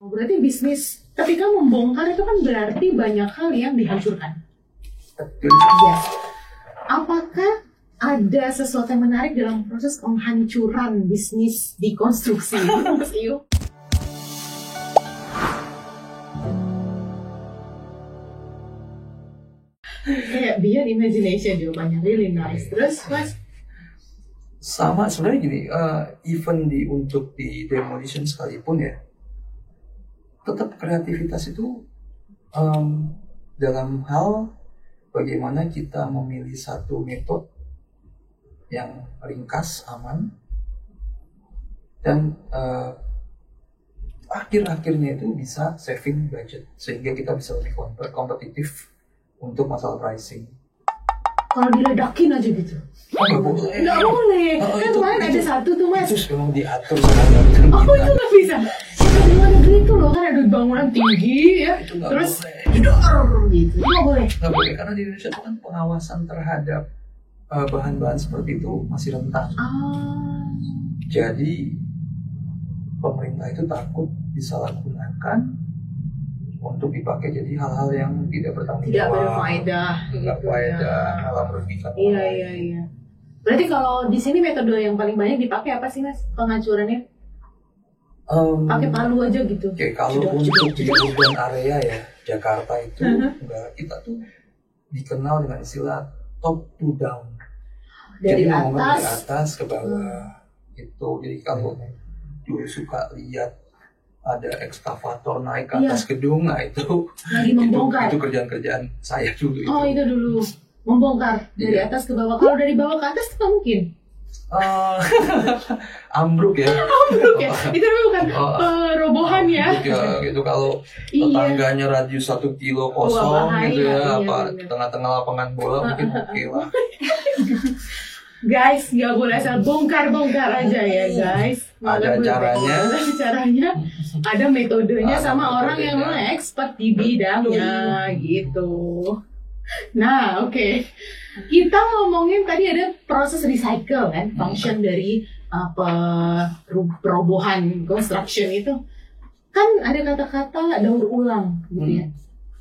Berarti bisnis ketika membongkar itu kan berarti banyak hal yang dihancurkan. Yes. Apakah ada sesuatu yang menarik dalam proses penghancuran bisnis di konstruksi? Mas Iyo? Kayak beyond imagination jawabannya, really nice. Terus Mas? Sama sebenarnya gini, even untuk di demolition sekalipun ya, tetap kreativitas itu dalam hal bagaimana kita memilih satu metode yang ringkas, aman, dan akhir-akhirnya itu bisa saving budget sehingga kita bisa lebih kompetitif untuk masalah pricing. Kalau diledakin aja gitu? Nggak boleh. Nggak boleh. Kan kemarin ada satu tuh Mas. Itu memang diatur sama undang-undang Oh kita. itu nggak bisa. Yang di luar negeri itu loh kan ada bangunan tinggi ya. Itu nggak Terus boleh. jedor gitu. Itu nggak boleh. Nggak boleh karena di Indonesia itu kan pengawasan terhadap bahan-bahan seperti itu masih rentan. Jadi pemerintah itu takut disalahgunakan untuk dipakai jadi hal-hal yang tidak bertanggung Tidak jawab, berfaedah. tidak gitu faedah, ya. malah merugikan. Iya. Berarti kalau di sini metode yang paling banyak dipakai apa sih Mas penghancurannya? Pakai palu aja gitu. Oke, kalau untuk di urban area ya Jakarta itu enggak, kita tuh dikenal dengan istilah top to down. Dari Jadi ngomong dari atas. atas ke bawah. Itu jadi kalau dulu suka lihat ada ekskavator naik ke atas gedung, nah itu Lagi membongkar. itu kerjaan-kerjaan saya dulu. Oh itu dulu membongkar dari Iya. atas ke bawah. Kalau dari bawah ke atas itu nggak mungkin. Ambruk ya. Ambruk ya. Itu bukan perobohan ya. Ambruk ya gitu kalau Iya. tetangganya radius 1 kilo kosong bahaya, gitu ya, iya, apa bener. tengah-tengah lapangan bola mungkin oke lah. Guys, nggak boleh asal bongkar-bongkar aja ya guys. Ada caranya. Ada caranya, ada metodenya Ada sama orang yang metodenya. expert di bidangnya gitu. Nah, oke. Kita ngomongin tadi ada proses recycle kan, function dari perobohan construction itu. Kan ada kata-kata daur ulang gitu ya.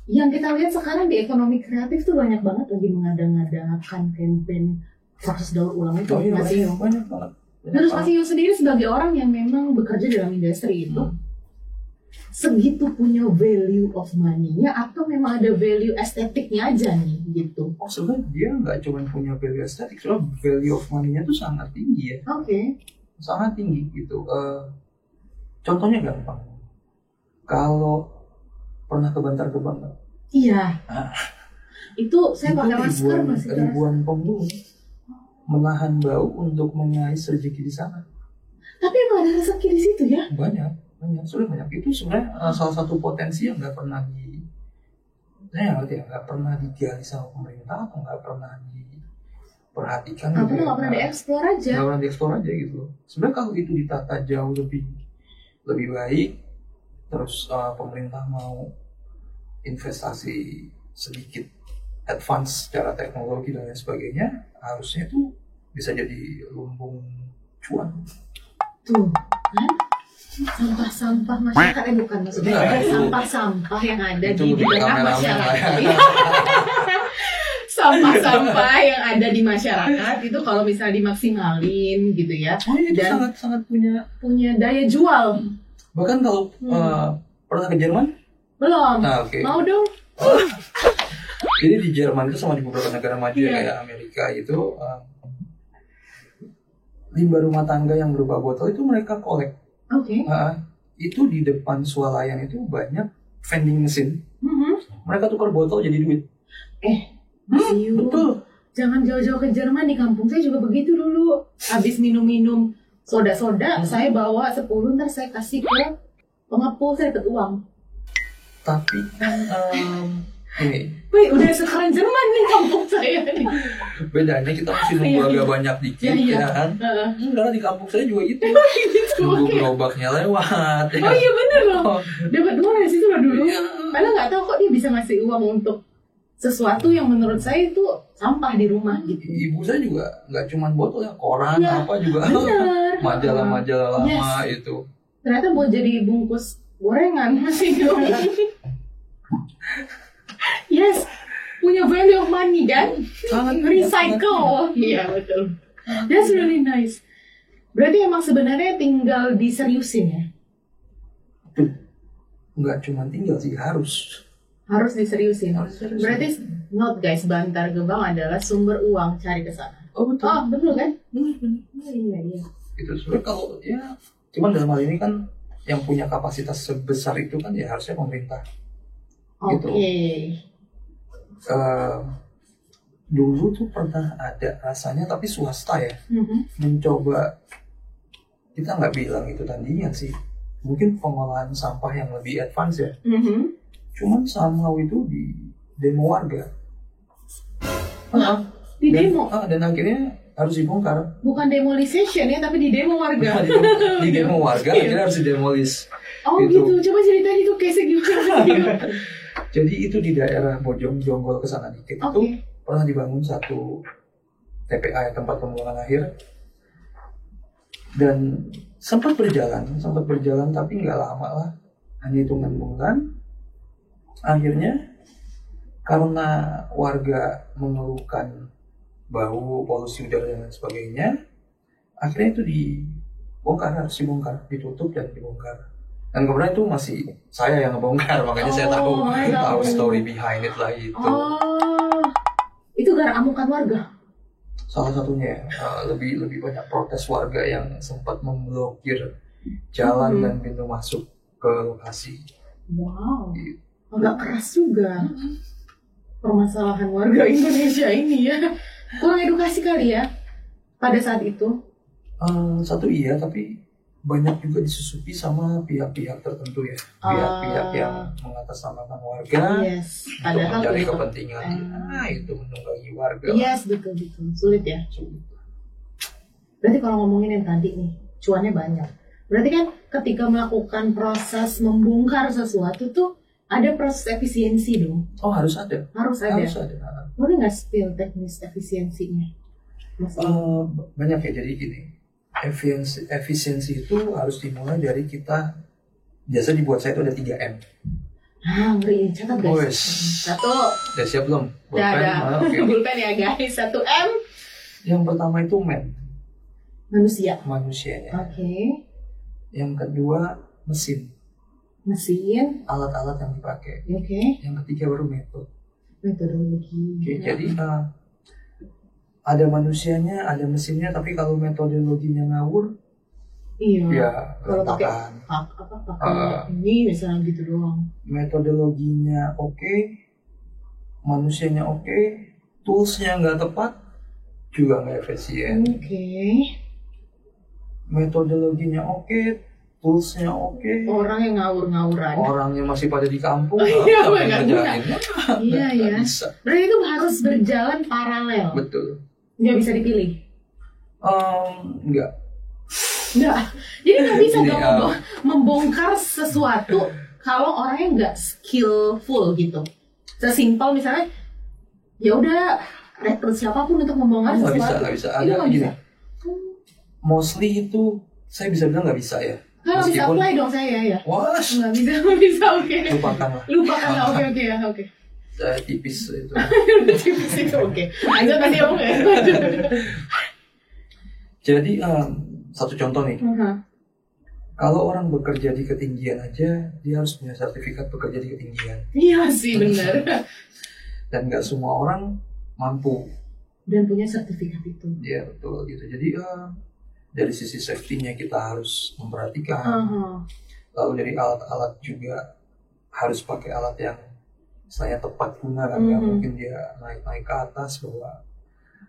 Yang kita lihat sekarang di ekonomi kreatif tuh banyak banget lagi mengada-ngadakan campaign proses daur ulang itu. Mas Iyo. Banyak banget. Terus Mas Iyo sendiri sebagai orang yang memang bekerja dalam industri itu, segitu punya value of money-nya atau memang ada value estetiknya aja nih gitu? Oh, sebenarnya dia nggak cuma punya value estetik, soalnya value of money-nya tuh sangat tinggi ya. Oke. Sangat tinggi gitu. Contohnya gampang. Kalau pernah ke Bantar Gebang nggak? Iya. Ah. Itu saya Itu pakai masker masih terasa. ribuan pemulung menahan bau untuk mengais rezeki di sana. Tapi emang ada rezeki di situ ya? Banyak, sudah banyak. Itu sebenarnya salah satu potensi yang nggak pernah saya ngerti ya, nggak pernah digali sama pemerintah atau nggak pernah diperhatikan. Atau nggak pernah dieksplor aja? Nggak pernah dieksplor aja gitu. Sebenarnya kalau itu ditata jauh lebih baik, terus pemerintah mau investasi sedikit advance secara teknologi dan lain sebagainya, harusnya itu bisa jadi lumbung cuan. Tuh kan? Sampah-sampah masyarakat bukan maksudnya sampah-sampah yang ada Itu di lebih tengah kameramen masyarakat. lah. Sampah-sampah yang ada di masyarakat itu kalau misalnya dimaksimalin gitu ya, Itu dan sangat punya daya jual. bahkan kalau pernah ke Jerman? Belum. Nah, oke. Mau dong? Jadi di Jerman itu sama di beberapa negara maju Iya. kayak Amerika itu limbah rumah tangga yang berupa botol itu mereka kolek. Oke. Itu di depan swalayan itu banyak vending mesin. Mereka tukar botol jadi duit. Mas Iyo, Betul. jangan jauh-jauh ke Jerman, di kampung saya juga begitu dulu. Habis minum-minum soda-soda, saya bawa 10, ntar saya kasih ke pengepul, saya dapat uang. Tapi kan ini Wih, udah sekeren Jerman nih kampung saya nih. bedanya kita mesti nunggu Iya. agak banyak dikit Iya. ya kan. Karena di kampung saya juga gitu. Gitu, Nunggu oke. gerobaknya lewat. Ya. Oh iya bener loh, dapat uang dari situ loh dulu. Iya. Padahal nggak tahu kok dia bisa ngasih uang untuk sesuatu yang menurut saya itu sampah di rumah gitu. Ibu saya juga nggak cuma botol ya, koran Iya, apa juga. Benar. Majalah-majalah lama Yes. itu. Ternyata buat jadi bungkus Gorengan masih dong. Yes, punya value of money kan? Recycle. Iya betul. That's really nice. Berarti emang sebenarnya tinggal diseriusin ya? Nggak cuma tinggal sih, harus Diseriusin. Harus diseriusin. Berarti not guys, Bantar Gebang adalah sumber uang, cari ke sana. Oh betul. Oh betul kan? Betul. Iya. Itu sebenarnya kalau ya, cuman dalam hal ini kan yang punya kapasitas sebesar itu kan ya harusnya pemerintah. Oke. Dulu tuh pernah ada rasanya, tapi swasta ya, Mhm. mencoba, kita nggak bilang itu tandingan sih, mungkin pengolahan sampah yang lebih advance ya, Mhm. cuman somehow itu di demo warga. Di demo? Dan akhirnya harus dibongkar. Bukan demolition ya, tapi di demo warga. Di demo warga, akhirnya harus didemolis. Oh gitu. Coba ceritain itu case gimana? Jadi itu di daerah Bojong Jonggol kesana dikit itu pernah dibangun satu TPA, tempat pembuangan akhir, dan sempat berjalan tapi nggak lama lah, hanya hitungan bulan. Akhirnya karena warga mengeluhkan bau, polusi udara dan lain sebagainya, akhirnya itu harus dibongkar, ditutup dan dibongkar. Dan kemudian itu masih saya yang ngebongkar, makanya saya tahu story behind it lah itu. Itu gara amukan warga. Salah satunya lebih banyak protes warga yang sempat memblokir jalan dan pintu masuk ke lokasi. Wow, agak keras juga permasalahan warga Indonesia ini ya. Kurang edukasi kali ya pada saat itu. Satu iya, tapi banyak juga disusupi sama pihak-pihak tertentu ya, pihak-pihak yang mengatasnamakan warga untuk mencari kepentingan itu menunggangi warga. Yes, betul sulit ya. Berarti kalau ngomongin yang tadi nih, cuannya banyak. Berarti kan ketika melakukan proses membongkar sesuatu tuh ada proses efisiensi dong. Oh harus ada. Boleh nggak spill teknis efisiensinya? Banyak ya, jadi gini. Efisiensi itu harus dimulai dari kita. Biasa dibuat saya itu ada 3M. Ngeri, catat guys. Satu. Udah siap belum? Pulpen ya guys. 1M. Yang pertama itu manusianya. Oke. Yang kedua mesin, alat-alat yang dipakai. Yang ketiga baru metodologi. Jadi ada manusianya, ada mesinnya, tapi kalau metodologinya ngawur, ya kalau pakai ini misalnya gitu doang. Metodologinya oke, manusianya oke, toolsnya nggak tepat, juga nggak efisien. Metodologinya oke, toolsnya oke, orang yang ngawur-ngawuran, orangnya masih pada di kampung, nggak bisa. Berarti itu harus berjalan paralel. Betul. Nggak bisa dipilih. Enggak. Jadi nggak bisa dong membongkar sesuatu kalau orangnya nggak skillful gitu. Sesimpel misalnya, ya udah rekrut siapapun untuk membongkar sesuatu. Nggak bisa. Ada gini. Mostly itu saya bisa bilang nggak bisa ya. Kalau bisa apply dong saya ya. Wah, nggak bisa oke. Lupakanlah oke. Saya tipis itu. Tipis itu oke. Aja tadi oke. Jadi satu contoh nih. Kalau orang bekerja di ketinggian aja, dia harus punya sertifikat bekerja di ketinggian. Iya sih benar. Dan nggak semua orang mampu. Dan punya sertifikat itu. Iya betul gitu. Jadi dari sisi safety-nya kita harus memperhatikan. Lalu dari alat-alat juga harus pakai alat yang saya tepat guna kan, nggak mungkin dia naik ke atas bawa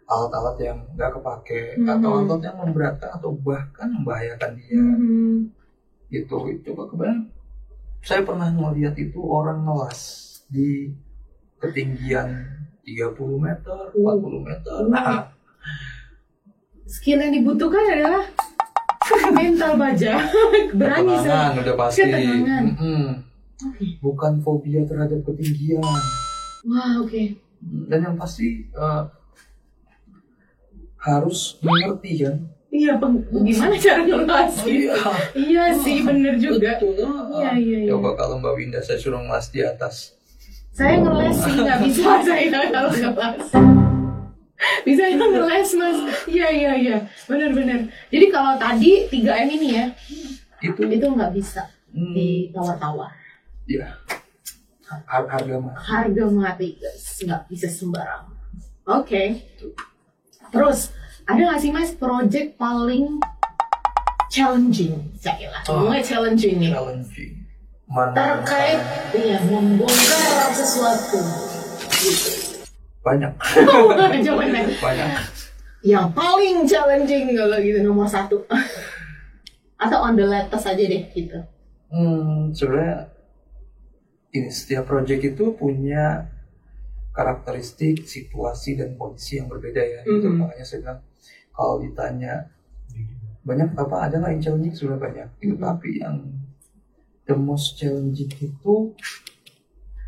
alat-alat yang nggak kepake atau alat yang memberatkan atau bahkan membahayakan dia. Gitu. Coba kebayang, saya pernah melihat itu orang ngelas di ketinggian 30 meter, 40 meter. Skill yang dibutuhkan adalah mental baja, berani ketenangan udah pasti. Ketenangan. Bukan fobia terhadap ketinggian. Wah, oke. Dan yang pasti harus mengerti kan. Iya, gimana cara ngelas? Iya sih, bener juga. Betul. Iya. Coba kalau Mbak Winda saya suruh ngelas di atas. Saya ngeles sih, nggak bisa saya kalau ngelas. Bisa ngeles mas. Iya. Bener. Jadi kalau tadi 3M ini ya, itu nggak bisa ditawar-tawar. Iya. Harga mati guys, nggak bisa sembarang. Oke. Terus ada nggak sih mas project paling challenging? Saya lah, ngomongnya challenging nih. Terkait membongkar sesuatu. Gitu. Banyak. Banyak. Yang paling challenging kalau gitu nomor 1 atau on the latest aja deh gitu. Sebenarnya ini setiap project itu punya karakteristik, situasi dan kondisi yang berbeda ya. Itu makanya saya bilang kalau ditanya banyak apa ada nggak yang challenging, sudah banyak. Itu tapi yang the most challenging itu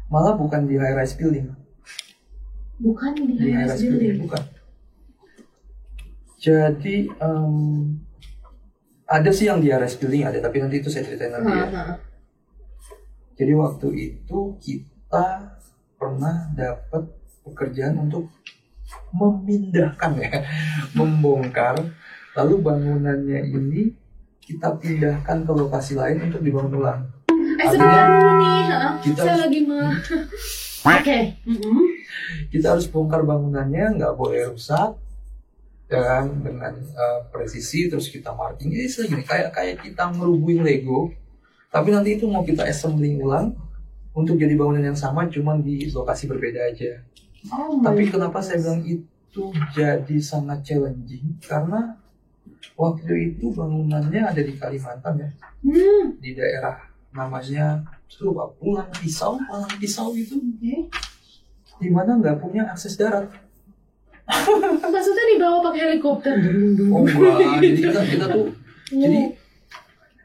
malah bukan di high rise building. Bukan di high rise building. Bukan. Jadi ada sih yang di high rise building ada, tapi nanti itu saya ceritain nanti ya. Jadi waktu itu kita pernah dapat pekerjaan untuk memindahkan ya, membongkar, lalu bangunannya ini kita pindahkan ke lokasi lain untuk dibangun ulang. Sebentar dulu nih, saya lagi Oke. Kita harus bongkar bangunannya, nggak boleh rusak, dan dengan presisi terus kita marking. Ini segini kayak kita ngerubuhin Lego, tapi nanti itu mau kita assembling ulang untuk jadi bangunan yang sama, cuman di lokasi berbeda aja. Tapi kenapa saya bilang itu jadi sangat challenging? Karena waktu itu bangunannya ada di Kalimantan ya, di daerah namanya Palang Pisau itu, dimana nggak punya akses darat. Maksudnya dibawa pakai helikopter? Oh enggak, jadi kita tuh jadi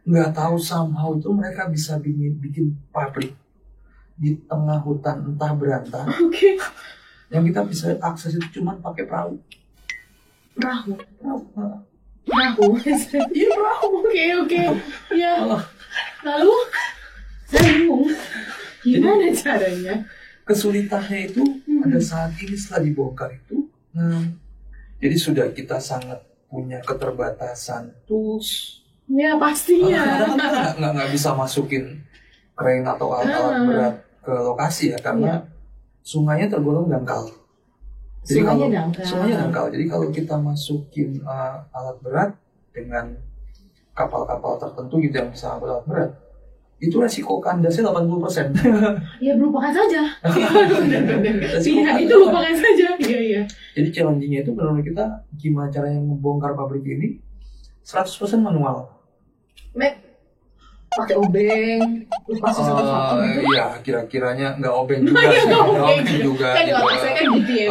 nggak tahu somehow itu mereka bisa bikin pabrik di tengah hutan entah berantah. Yang kita bisa akses itu cuma pakai perahu. Iya perahu. Oke. Ya. Lalu saya bingung gimana caranya. Kesulitannya itu pada saat ini setelah dibongkar itu, jadi sudah kita sangat punya keterbatasan tools. Ya pastinya. Nggak bisa masukin crane atau alat-alat berat ke lokasi ya, karena sungainya tergolong dangkal. Jadi sungainya dangkal. Jadi kalau kita masukin alat berat dengan kapal-kapal tertentu gitu yang bisa angkut alat berat, itu resiko kandasnya 80%. Ya lupakan saja. Iya, itu lupakan saja. Iya. Jadi challenge-nya itu benar-benar kita gimana caranya membongkar pabrik ini 100% manual. Pakai obeng, terus pasti satu-satu gitu. Iya, kira-kiranya nggak obeng juga sih. Nggak obeng juga. Kan di otak saya kan gitu ya.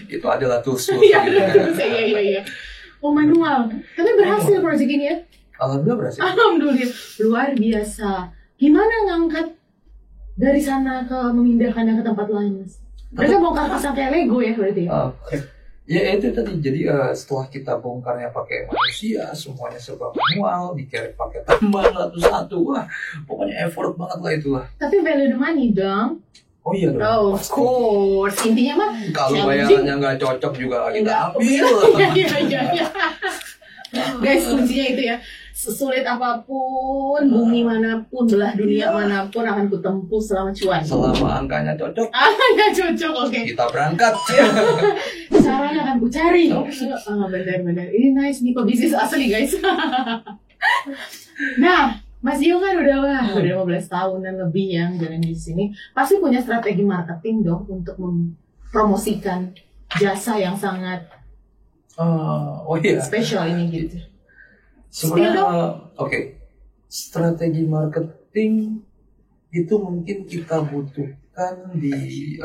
Itu adalah tools. Iya. Oh manual. Tapi berhasil project ini ya? Alhamdulillah berhasil. Alhamdulillah, luar biasa. Gimana ngangkat dari sana ke memindahkannya ke tempat lain, Mas? Mereka bongkar pasang kayak Lego ya berarti? Ya itu tadi. Jadi setelah kita bongkarnya pakai manusia, semuanya serba manual, dikerek pakai tambang satu-satu. Wah, pokoknya effort banget lah itulah. Tapi value the money dong. Oh iya dong. Oh, of course. Intinya mah kalau bayarannya nggak cocok juga kita ambil. Iya. Guys, kuncinya itu ya. Sesulit apapun, bumi manapun, belah dunia manapun akan kutempuh selama cuan. Selama angkanya cocok. Angkanya cocok, oke. Kita berangkat. Caranya akan ku cari. Benar. Ini nice nih pebisnis asli guys. Nah, Mas Dio kan udah 15 tahunan lebih yang jalan di sini. Pasti punya strategi marketing dong untuk mempromosikan jasa yang sangat spesial ini gitu. Sebenarnya strategi marketing itu mungkin kita butuhkan di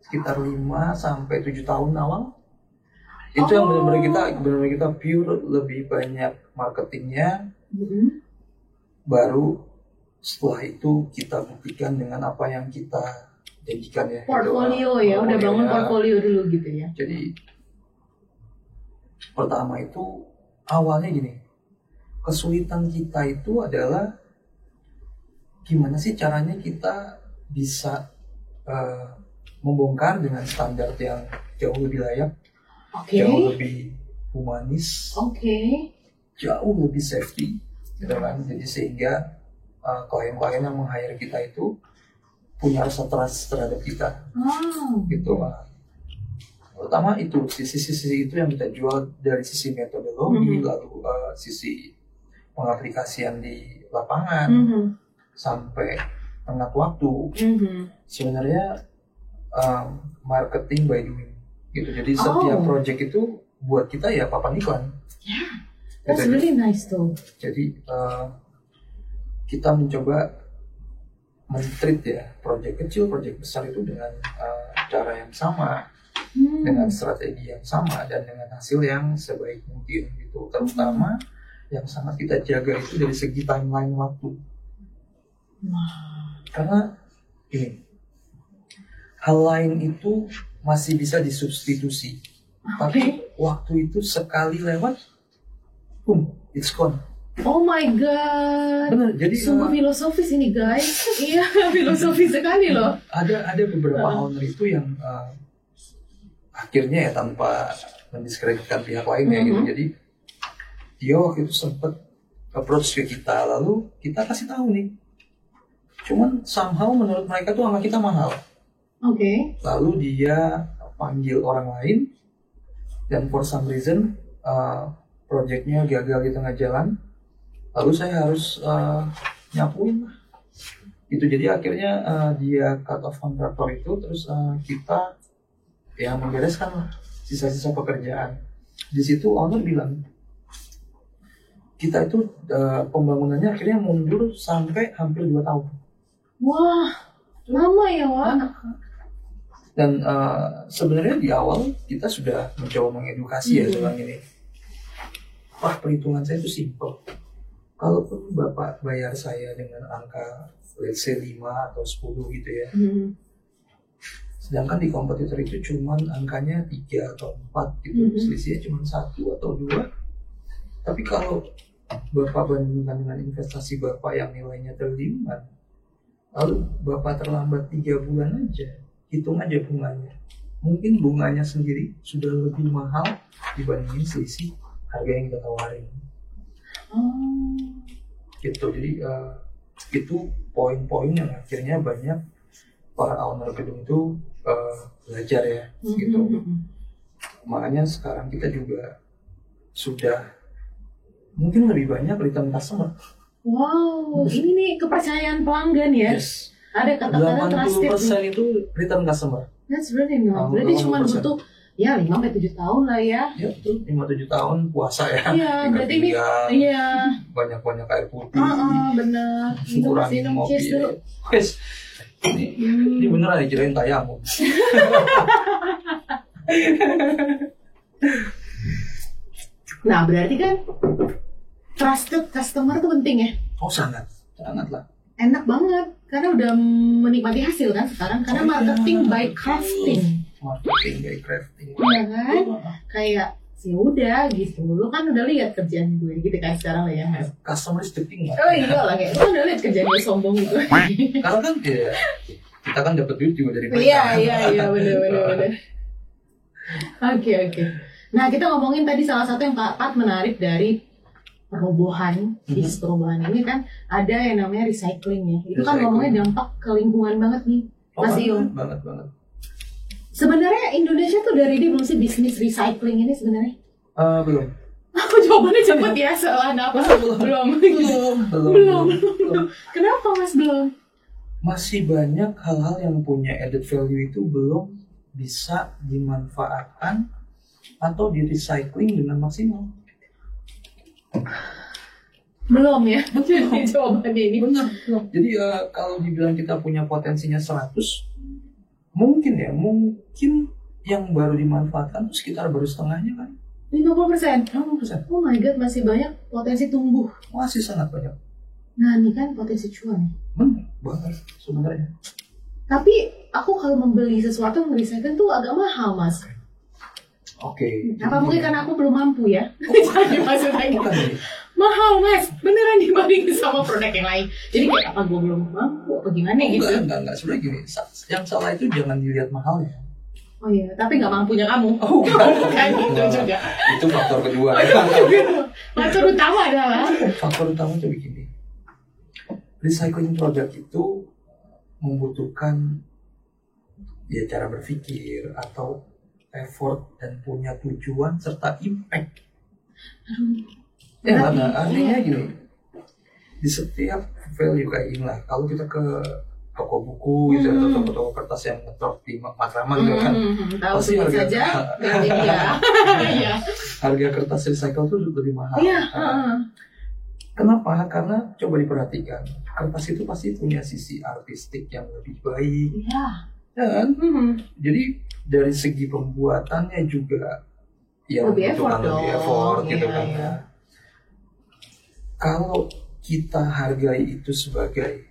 sekitar 5-7 tahun awal. Itu yang benar-benar kita pure lebih banyak marketingnya. Baru setelah itu kita buktikan dengan apa yang kita janjikan ya. Portfolio gitu. Ya, udah bangun portfolio dulu gitu ya. Jadi Pertama itu awalnya gini, kesulitan kita itu adalah gimana sih caranya kita bisa membongkar dengan standar yang jauh lebih layak, jauh lebih humanis, jauh lebih safety, gitu kan. Jadi sehingga klien-klien yang meng-hire kita itu punya rasa trust terhadap kita, gitu. Pertama itu sisi-sisi itu yang kita jual dari sisi metodologi, lalu sisi pengaplikasian di lapangan, sampai tengah waktu. Sebenarnya marketing by doing, gitu. Jadi setiap project itu buat kita ya papan iklan. That's really nice tuh. Jadi kita mencoba men-treat ya project kecil, project besar itu dengan cara yang sama, dengan strategi yang sama, dan dengan hasil yang sebaik mungkin, gitu. Terutama yang sangat kita jaga itu dari segi timeline waktu. Karena ini hal lain itu masih bisa disubstitusi, tapi waktu itu sekali lewat, it's gone. Oh my god. Benar, jadi sungguh filosofis ini guys. Iya, filosofis sekali loh. Ada beberapa owner itu yang akhirnya ya tanpa mendiskreditkan pihak lainnya gitu. Jadi dia waktu itu sempat approach ke kita, lalu kita kasih tahu nih. Cuman somehow menurut mereka tuh sama kita mahal. Lalu dia panggil orang lain, dan for some reason projectnya gagal di tengah jalan. Lalu saya harus nyapuin lah. Itu jadi akhirnya dia cut off kontraktor itu, terus kita ya membereskan lah sisa-sisa pekerjaan. Di situ owner bilang kita itu pembangunannya akhirnya mundur sampai hampir 2 tahun. Wah, lama ya Wak. Dan sebenarnya di awal kita sudah mencoba mengedukasi ya tentang ini. Wah, perhitungan saya itu simple. Kalaupun Bapak bayar saya dengan angka let's say 5 atau 10 gitu ya. Sedangkan di kompetitor itu cuma angkanya 3 atau 4 gitu. Selisihnya cuma 1 atau 2. Tapi kalau Bapak bandingkan dengan investasi Bapak yang nilainya triliunan, lalu Bapak terlambat 3 bulan aja, hitung aja bunganya. Mungkin bunganya sendiri sudah lebih mahal dibandingin selisih harga yang kita tawarin. Gitu. Jadi itu poin-poin yang akhirnya banyak para owner gedung itu belajar ya, gitu. Makanya sekarang kita juga sudah mungkin lebih banyak return customer. Wow, ini nih kepercayaan pelanggan ya. Yes. Ada kata-kata trusted. 80% itu return customer. That's really nice. Berarti cuma butuh ya 5-7 tahun lah ya. Ya betul, 5-7 tahun puasa ya. Iya, berarti ini banyak-banyak air putih. Benar. Minum cheers dulu. Guys, ini beneran dikirain tayamu. Nah, berarti kan trusted customer itu penting ya? Oh, sangat lah. Enak banget, karena udah menikmati hasil kan sekarang, karena marketing by crafting. Iya kan? Kayak ya udah gitu, lu kan udah lihat kerjaan gue gitu kan sekarang lah ya. Customer is the king lah. Oh iya lah, kayak lu udah lihat kerjaan gue sombong gitu. Karena kan ya, kita kan dapat duit juga dari mereka. Iya benar. Oke. Nah, kita ngomongin tadi salah satu yang Pat menarik dari perubahan, bisnis perubahan ini kan ada yang namanya recycling ya. Itu kan ngomongnya dampak ke lingkungan banget nih, Mas Iung. Banget. Sebenarnya Indonesia tuh dari dia belum sih bisnis recycling ini sebenarnya? Belum. Aku jawabannya cepet ya, soalnya apa? Belum. Kenapa Mas belum? Masih banyak hal-hal yang punya added value itu belum bisa dimanfaatkan atau di recycling dengan maksimal. Belum ya? Jadi jawabannya ini. Benar. Jadi kalau dibilang kita punya potensinya 100, mungkin yang baru dimanfaatkan itu sekitar baru setengahnya kan. 50%? Oh my god, masih banyak potensi tumbuh. Masih sangat banyak. Nah ini kan potensi cuan. Benar banget sebenarnya. Tapi aku kalau membeli sesuatu yang recycling tuh agak mahal Mas. Oke. Apa mungkin karena aku belum mampu ya? Jadi maksudnya gitu. Bukan nih. Mahal mas, beneran dibandingin sama produk yang lain. Jadi kayak apa gue belum mampu apa gimana gitu? Enggak. Sebenarnya gini, yang salah itu jangan dilihat mahalnya. Oh iya, tapi nggak mampunya kamu. Oh, bukan itu juga. Itu faktor kedua ya. Faktor utama adalah Faktor utama itu begini. Recycling product itu membutuhkan ya cara berpikir atau effort dan punya tujuan serta impact. Ya, artinya gini, di setiap value kayak gini lah, kalau kita ke toko buku gitu atau toko-toko kertas yang ngetrok di Matraman gitu kan, tahu pasti sebut harga saja ya. harga kertas recycle itu lebih mahal. Iya. Kenapa? Karena coba diperhatikan, kertas itu pasti punya sisi artistik yang lebih baik. Iya. Dan jadi dari segi pembuatannya juga yang lebih effort lebih effort gitu iya, kan. iya. Kalau kita hargai itu sebagai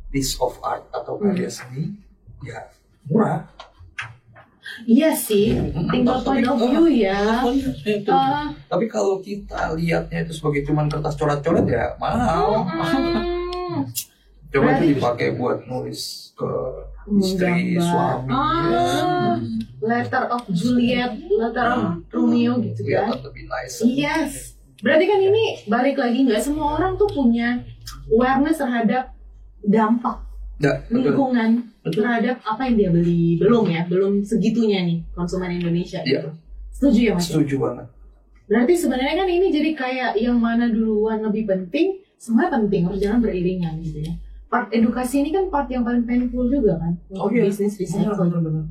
piece of art atau karya seni, ya murah. Iya sih, tinggal point of view ya. Tapi kalau kita lihatnya itu sebagai cuman kertas coret-coret ya mahal. Coba itu dipakai buat nulis ke istri, suami, letter of Juliet, letter of Romeo gitu kan. Lebih nice. Yes. Berarti kan ini balik lagi nggak semua orang tuh punya awareness terhadap dampak lingkungan terhadap apa yang dia beli. Belum segitunya nih konsumen Indonesia gitu. Setuju ya Mas? Setuju banget. Berarti sebenarnya kan ini jadi kayak yang mana duluan lebih penting, semuanya penting, harus jalan beriringan gitu ya. Part edukasi ini kan part yang paling painful juga kan untuk bisnis recycling. Benar.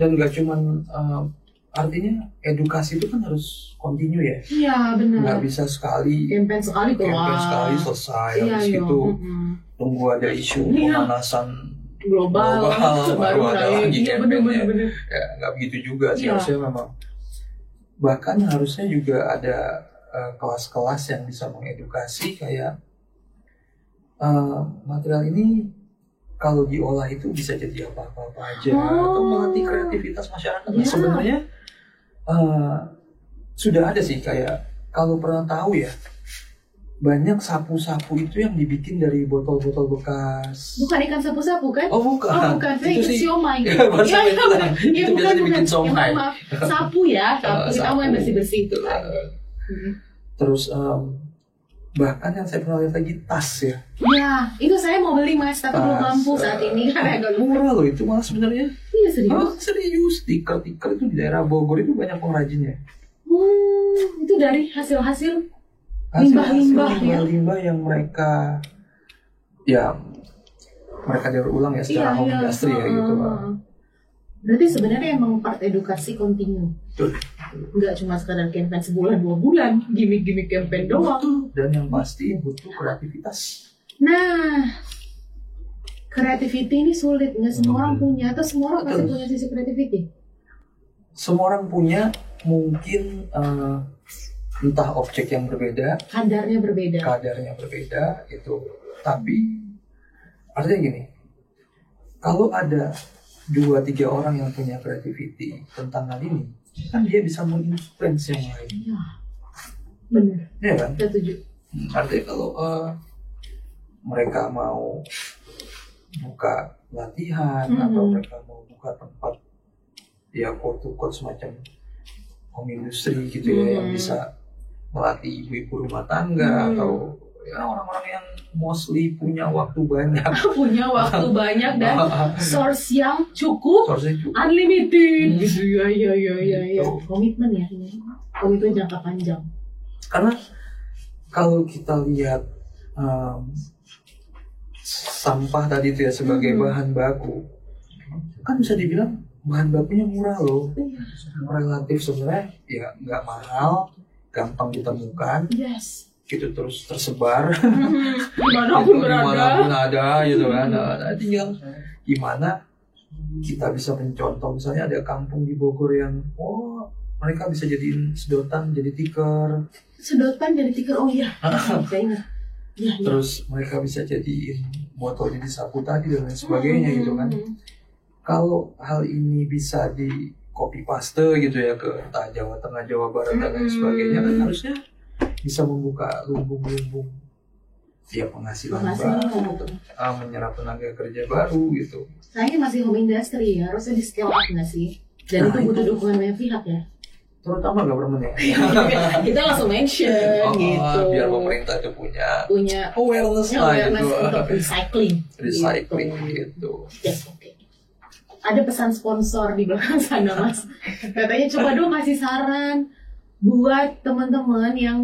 Dan nggak cuman artinya edukasi itu kan harus continue ya. Iya benar. Nggak bisa sekali. Campaign sekali selesai. Habis itu tunggu ada isu pemanasan global baru ada lagi campaign. Bener. Ya nggak begitu juga sih, harusnya memang. Bahkan harusnya juga ada kelas-kelas yang bisa mengedukasi kayak material ini kalau diolah itu bisa jadi apa-apa aja atau melatih kreativitas masyarakat. Sebenarnya sudah ada sih, kayak kalau pernah tahu ya, banyak sapu-sapu itu yang dibikin dari botol-botol bekas. Bukan ikan sapu-sapu kan? Oh bukan. Saya Itu ikut siomay. Itu biasa dibikin siomay. Sapu ya, sapu kamu yang bersih-bersih itu. Terus bahkan yang saya pernah lihat lagi tas ya. Ya, itu saya mau beli Mas, tapi belum mampu saat ini karena agak murah loh itu malah sebenarnya. Iya serius. Serius, stiker-stiker itu di daerah Bogor itu banyak pengrajinnya. Itu dari hasil-hasil limbah yang mereka daur ulang ya secara home industry ya gitu Pak. Berarti sebenarnya emang part edukasi kontinu. Betul. Enggak cuma sekadar campaign sebulan 2 bulan, gimmick campaign doang. Dan yang pasti butuh kreativitas. Nah, creativity ini sulit, nggak semua orang punya, atau semua orang pasti punya sisi creativity? Semua orang punya, mungkin entah objek yang berbeda, kadarnya berbeda itu. Tapi artinya gini, kalau ada 2-3 orang yang punya creativity tentang hal ini, kan dia bisa menginfluence yang lain. Iya, benar. Iya kan? Setuju. Artinya kalau mereka mau buka latihan atau mereka mau buka tempat ya quote semacam home industry gitu ya, yang bisa melatih ibu-ibu rumah tangga atau ya orang-orang yang mostly punya waktu banyak dan source yang cukup unlimited gitu ya. Komitmen ya, komitmen jangka panjang. Karena kalau kita lihat sampah tadi itu ya sebagai bahan baku, kan bisa dibilang bahan bakunya murah loh. Relatif sebenarnya ya nggak mahal, gampang ditemukan. Yes. Gitu terus tersebar dimanapun ada gitu kan. Nah, tinggal gimana kita bisa mencontoh, misalnya ada kampung di Bogor yang mereka bisa jadiin sedotan jadi tikar. Oh iya, saya ingat. Ya. Terus mereka bisa jadiin botol jadi sapu tadi dan lain sebagainya gitu kan. Kalau hal ini bisa copy paste gitu ya ke entah Jawa Tengah, Jawa Barat dan lain sebagainya, kan harusnya bisa membuka lumbung-lumbung ya penghasilan baru, menyerap tenaga kerja baru gitu. Sayangnya masih home industry ya, harusnya di scale up nggak sih? Dan itu butuh dukungan banyak pihak ya. Terutama government ya. Kita langsung mention gitu. Biar pemerintah itu punya awareness gitu. Untuk recycling gitu. Yes, okay. Ada pesan sponsor di belakang sana Mas. Katanya coba dong kasih saran buat teman-teman yang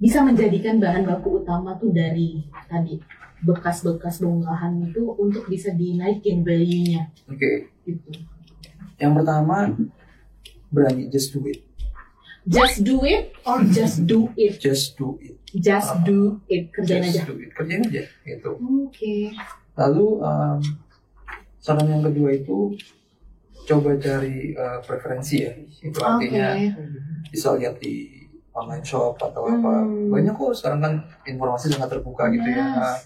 bisa menjadikan bahan baku utama tuh dari tadi bekas-bekas bongkahan itu untuk bisa dinaikin value-nya. Oke. Gitu. Yang pertama, berani, just do it. Just do it or just do it? Just do it. Just do it. Kerjain aja. Kerjain aja gitu. Oke. Lalu saran yang kedua itu coba cari preferensi ya. Itu artinya bisa lihat di online shop atau apa. Banyak kok sekarang kan informasi sangat terbuka gitu ya.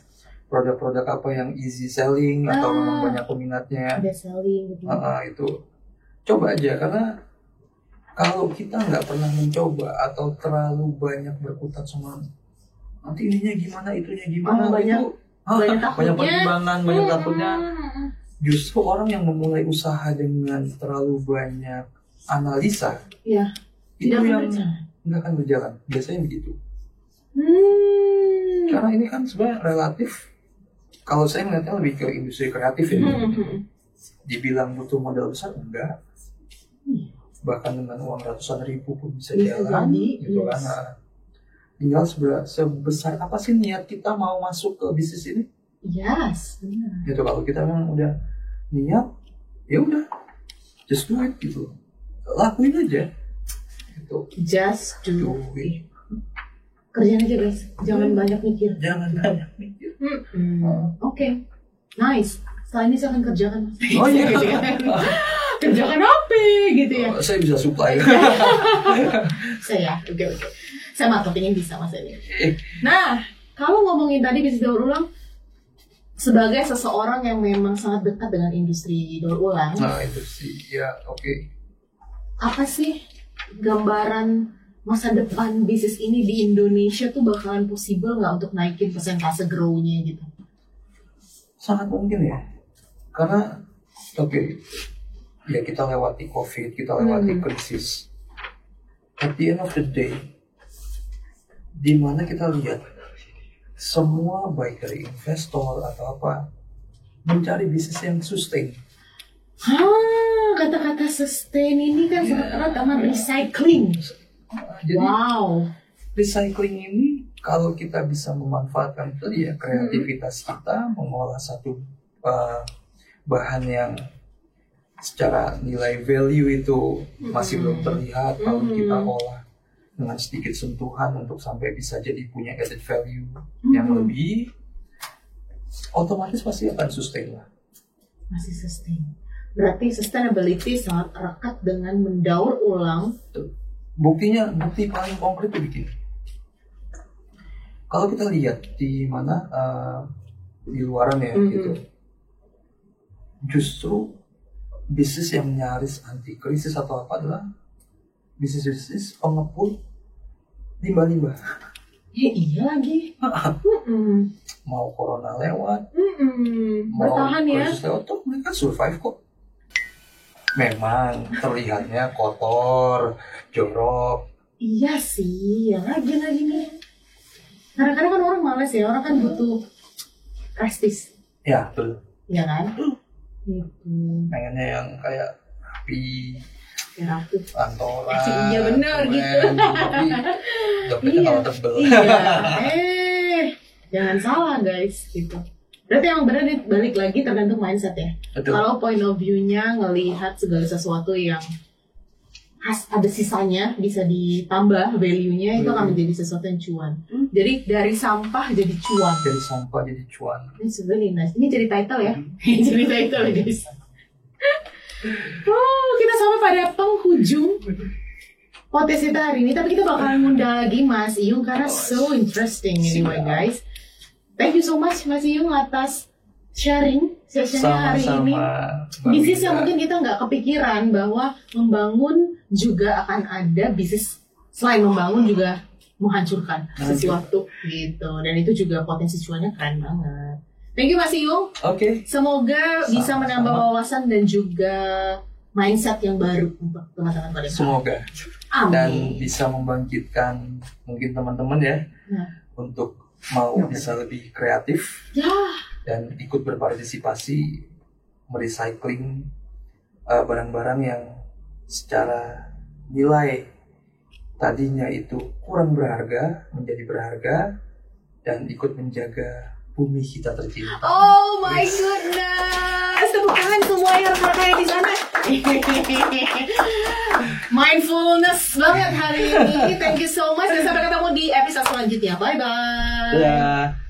Produk-produk apa yang easy selling atau memang banyak peminatnya. Ada selling gitu. Itu coba aja, karena kalau kita nggak pernah mencoba atau terlalu banyak berkutat sama nanti ininya gimana, itunya gimana, banyak pertimbangan, banyak takutnya. Justru orang yang memulai usaha dengan terlalu banyak analisa, itu yang nggak akan berjalan. Biasanya begitu. Karena ini kan sebenarnya relatif. Kalau saya melihatnya lebih ke industri kreatif ya. Dibilang butuh modal besar, enggak. Bahkan dengan uang ratusan ribu pun bisa jalan gitu kan. Tinggal sebesar apa sih niat kita mau masuk ke bisnis ini? Gitu. Kalau kita memang udah niat, ya udah, just do it gitu, lakuin aja gitu. Just do it. Kerjain aja guys, jangan banyak mikir. Oke. Nice. Setelah ini saya akan kerjakan. Kerjakan apa gitu ya? Saya bisa supply. Saya, oke. Saya mah kepingin bisa Mas ini. Nah, kalau ngomongin tadi bisnis daur ulang, sebagai seseorang yang memang sangat dekat dengan industri daur ulang. Industri, ya oke. Apa sih gambaran masa depan bisnis ini di Indonesia tuh bakalan possible nggak untuk naikin persentase grow-nya gitu? Sangat mungkin ya. Karena ya kita lewati COVID, kita lewati krisis. At the end of the day, di mana kita lihat semua baik dari investor atau apa mencari bisnis yang sustain. Kata-kata sustain ini kan sangat erat sama recycling. Jadi, recycling ini kalau kita bisa memanfaatkan itu ya kreativitas kita mengolah satu bahan yang secara nilai value itu masih belum terlihat, lalu kita olah dengan sedikit sentuhan untuk sampai bisa jadi punya added value yang lebih, otomatis pasti akan sustain lah. Masih sustain. Berarti sustainability sangat erat dengan mendaur ulang. Bukti paling konkret itu begini. Kalau kita lihat di mana di luaran ya gitu, justru bisnis yang nyaris anti krisis atau apa adalah bisnis pengepul limbah-limbah. Iya lagi. Mau corona lewat, bertahan ya. Krisis lewat tuh mereka survive kok. Memang terlihatnya kotor, jorok. Iya sih, ya lagi nih. Kadang-kadang kan orang malas ya, orang kan butuh prestis. Ya betul. Iya kan? Gitu. Pengennya yang kayak rapi, kantoran. Iya benar gitu. Tapi dompetnya kalau tebel. Iya. Jangan salah guys, gitu. Berarti emang benar nih, balik lagi tergantung mindset ya. Kalau point of view-nya ngelihat segala sesuatu yang ada sisanya bisa ditambah value-nya, itu akan menjadi sesuatu yang cuan. Jadi dari sampah jadi cuan. It's really nice. Ini jadi title ya. Jadi title ya guys. Kita sampai pada penghujung podcast kita hari ini, tapi kita bakalan ngundang lagi Mas Iyung karena so interesting anyway guys. Thank you so much Mas Iyung atas sharing sesinya hari ini. Bisnis yang mungkin kita nggak kepikiran bahwa membangun juga akan ada bisnis selain membangun juga menghancurkan sesuatu gitu. Dan itu juga potensi cuannya keren banget. Thank you Mas Iyung. Oke. Semoga bisa menambah wawasan dan juga mindset yang baru untuk teman-teman pada semoga. Amin. Dan bisa membangkitkan mungkin teman-teman ya untuk mau bisa lebih kreatif dan ikut berpartisipasi merecycling barang-barang yang secara nilai tadinya itu kurang berharga menjadi berharga dan ikut menjaga bumi kita tercinta. Oh my goodness, tepuk tangan semua yang kayak di sana. Mindfulness banget hari ini. Thank you so much dan sampai ketemu di episode selanjutnya. Bye bye. Yeah.